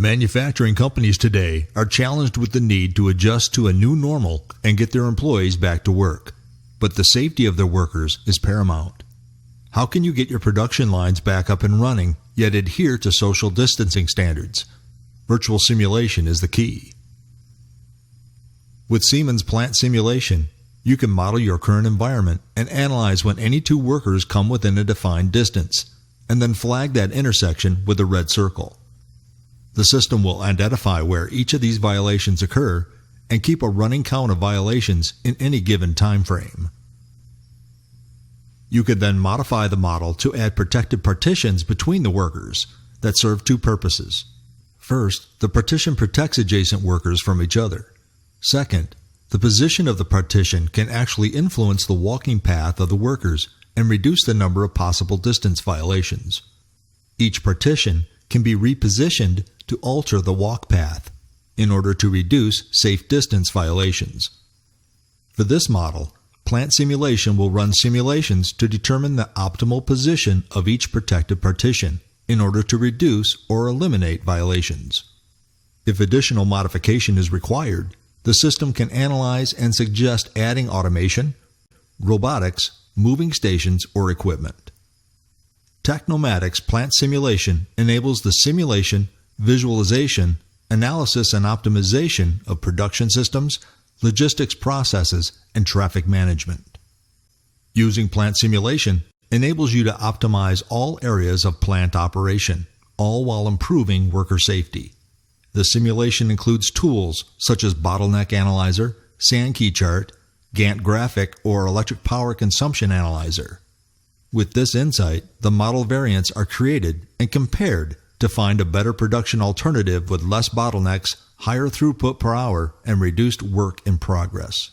Manufacturing companies today are challenged with the need to adjust to a new normal and get their employees back to work. But the safety of their workers is paramount. How can you get your production lines back up and running, yet adhere to social distancing standards? Virtual simulation is the key. With Siemens Plant Simulation, you can model your current environment and analyze when any two workers come within a defined distance, and then flag that intersection with a red circle. The system will identify where each of these violations occur and keep a running count of violations in any given time frame. You could then modify the model to add protected partitions between the workers that serve two purposes. First, the partition protects adjacent workers from each other. Second, the position of the partition can actually influence the walking path of the workers and reduce the number of possible distance violations. Each partition can be repositioned to alter the walk path in order to reduce safe distance violations. For this model, Plant Simulation will run simulations to determine the optimal position of each protected partition in order to reduce or eliminate violations. If additional modification is required, the system can analyze and suggest adding automation, robotics, moving stations, or equipment. Technomatic's Plant Simulation enables the simulation, visualization, analysis, and optimization of production systems, logistics processes, and traffic management. Using Plant Simulation enables you to optimize all areas of plant operation, all while improving worker safety. The simulation includes tools such as Bottleneck Analyzer, Sankey Chart, Gantt Graphic, or Electric Power Consumption Analyzer. With this insight, the model variants are created and compared to find a better production alternative with less bottlenecks, higher throughput per hour, and reduced work in progress.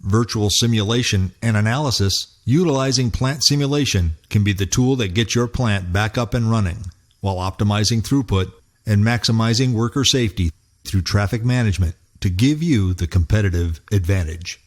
Virtual simulation and analysis utilizing Plant Simulation can be the tool that gets your plant back up and running while optimizing throughput and maximizing worker safety through traffic management to give you the competitive advantage.